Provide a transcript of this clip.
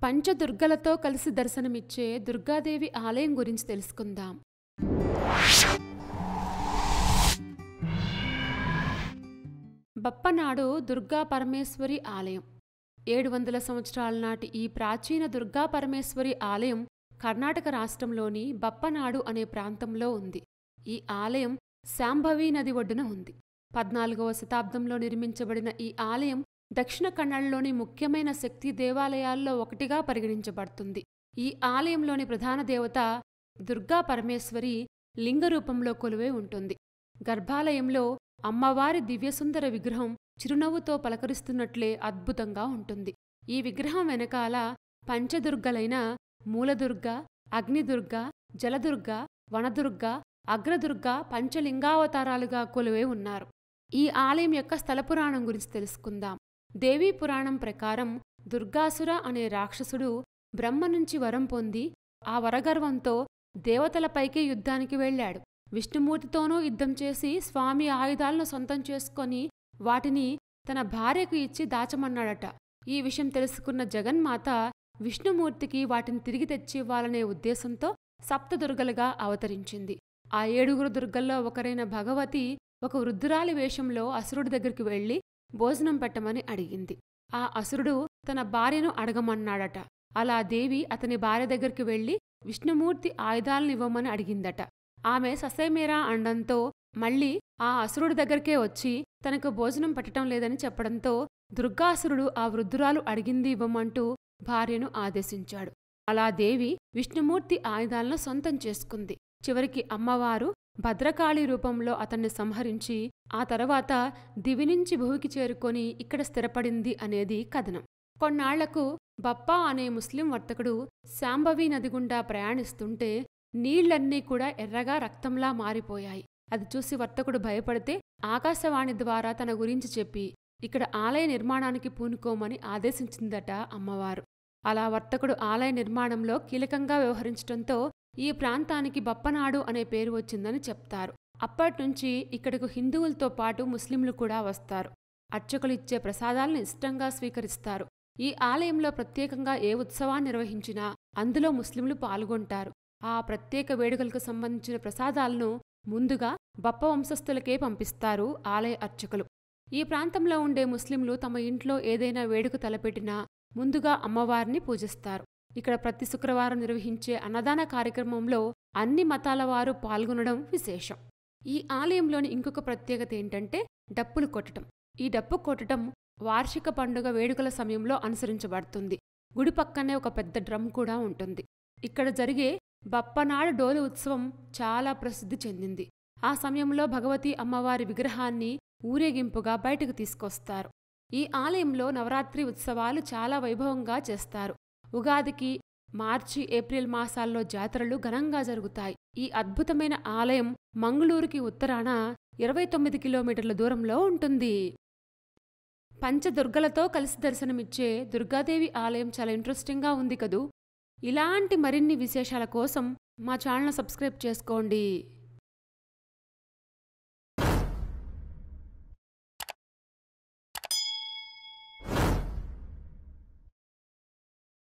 పంచదుర్గలతో కలిసి దర్శనమిచ్చే దుర్గాదేవి ఆలయం గురించి తెలుసుకుందాం. బప్పనాడు దుర్గా పరమేశ్వరి ఆలయం. 700 సంవత్సరాల నాటి ఈ ప్రాచీన దుర్గా పరమేశ్వరి ఆలయం కర్ణాటక రాష్ట్రంలోని బప్పనాడు అనే ప్రాంతంలో ఉంది. ఈ ఆలయం శాంభవి నది ఒడ్డున ఉంది. 14వ శతాబ్దంలో నిర్మించబడిన ఈ ఆలయం దక్షిణ కన్నడలోని ముఖ్యమైన శక్తి దేవాలయాల్లో ఒకటిగా పరిగణించబడుతుంది. ఈ ఆలయంలోని ప్రధాన దేవత దుర్గా పరమేశ్వరి లింగరూపంలో కొలువై ఉంటుంది. గర్భాలయంలో అమ్మవారి దివ్యసుందర విగ్రహం చిరునవ్వుతో పలకరిస్తున్నట్లే అద్భుతంగా ఉంటుంది. ఈ విగ్రహం వెనకాల పంచదుర్గలైన మూలదుర్గ, అగ్నిదుర్గ, జలదుర్గ, వనదుర్గ, అగ్రదుర్గ పంచలింగావతారాలుగా కొలువై ఉన్నారు. ఈ ఆలయం యొక్క స్థలపురాణం గురించి తెలుసుకుందాం. దేవీ పురాణం ప్రకారం దుర్గాసుర అనే రాక్షసుడు బ్రహ్మ నుంచి వరం పొంది ఆ వరగర్వంతో దేవతలపైకే యుద్ధానికి వెళ్లాడు. విష్ణుమూర్తితోనూ యుద్ధం చేసి స్వామి ఆయుధాలను సొంతం చేసుకొని వాటిని తన భార్యకు ఇచ్చి దాచమన్నాడట. ఈ విషయం తెలుసుకున్న జగన్మాత విష్ణుమూర్తికి వాటిని తిరిగి తెచ్చివ్వాలనే ఉద్దేశంతో సప్తదుర్గలుగా అవతరించింది. ఆ 7 దుర్గల్లో ఒకరైన భగవతి ఒక వృద్ధురాలి వేషంలో అసురుడి దగ్గరికి వెళ్లి భోజనం పెట్టమని అడిగింది. ఆ అసురుడు తన భార్యను అడగమన్నాడట. అలా దేవి అతని భార్య దగ్గరికి వెళ్లి విష్ణుమూర్తి ఆయుధాలనివ్వమని అడిగిందట. ఆమె ససేమేరా అండంతో మళ్లీ ఆ అసురుడి దగ్గరికే వచ్చి తనకు భోజనం పెట్టడం లేదని చెప్పడంతో దుర్గాసురుడు ఆ వృద్ధురాలు అడిగింది ఇవ్వమంటూ భార్యను ఆదేశించాడు. అలా దేవి విష్ణుమూర్తి ఆయుధాలను సొంతం చేసుకుంది. చివరికి అమ్మవారు భద్రకాళి రూపంలో అతన్ని సంహరించి ఆ తర్వాత దివినుంచి భూమికి చేరుకొని ఇక్కడ స్థిరపడింది అనేది కథనం. కొన్నాళ్లకు బప్పా అనే ముస్లిం వర్తకుడు శాంభవి నది గుండా ప్రయాణిస్తుంటే నీళ్లన్నీ కూడా ఎర్రగా రక్తంలా మారిపోయాయి. అది చూసి వర్తకుడు భయపడితే ఆకాశవాణి ద్వారా తన గురించి చెప్పి ఇక్కడ ఆలయ నిర్మాణానికి పూనుకోమని ఆదేశించిందట అమ్మవారు. అలా వర్తకుడు ఆలయ నిర్మాణంలో కీలకంగా వ్యవహరించడంతో ఈ ప్రాంతానికి బప్పనాడు అనే పేరు వచ్చిందని చెప్తారు. అప్పట్నుంచి ఇక్కడకు హిందువులతో పాటు ముస్లింలు కూడా వస్తారు. అర్చకులిచ్చే ప్రసాదాలను ఇష్టంగా స్వీకరిస్తారు. ఈ ఆలయంలో ప్రత్యేకంగా ఏ ఉత్సవాన్ని నిర్వహించినా అందులో ముస్లింలు పాల్గొంటారు. ఆ ప్రత్యేక వేడుకలకు సంబంధించిన ప్రసాదాలను ముందుగా బప్ప వంశస్థులకే పంపిస్తారు ఆలయ అర్చకులు. ఈ ప్రాంతంలో ఉండే ముస్లింలు తమ ఇంట్లో ఏదైనా వేడుక తలపెట్టినా ముందుగా అమ్మవారిని పూజిస్తారు. ఇక్కడ ప్రతి శుక్రవారం నిర్వహించే అన్నదాన కార్యక్రమంలో అన్ని మతాల వారు పాల్గొనడం విశేషం. ఈ ఆలయంలోని ఇంకొక ప్రత్యేకత ఏంటంటే డప్పులు కొట్టడం. ఈ డప్పు కొట్టడం వార్షిక పండుగ వేడుకల సమయంలో అనుసరించబడుతుంది. గుడి పక్కనే ఒక పెద్ద డ్రమ్ కూడా ఉంటుంది. ఇక్కడ జరిగే బప్పనాడు డోలు ఉత్సవం చాలా ప్రసిద్ధి చెందింది. ఆ సమయంలో భగవతి అమ్మవారి విగ్రహాన్ని ఊరేగింపుగా బయటకు తీసుకొస్తారు. ఈ ఆలయంలో నవరాత్రి ఉత్సవాలు చాలా వైభవంగా చేస్తారు. ఉగాదికి మార్చి, ఏప్రిల్ మాసాల్లో జాతరలు ఘనంగా జరుగుతాయి. ఈ అద్భుతమైన ఆలయం మంగళూరుకి ఉత్తరాన 29 కిలోమీటర్ల దూరంలో ఉంటుంది. పంచదుర్గలతో కలిసి దర్శనమిచ్చే దుర్గాదేవి ఆలయం చాలా ఇంట్రెస్టింగ్గా ఉంది కదూ. ఇలాంటి మరిన్ని విశేషాల కోసం మా ఛానల్ సబ్స్క్రైబ్ చేసుకోండి.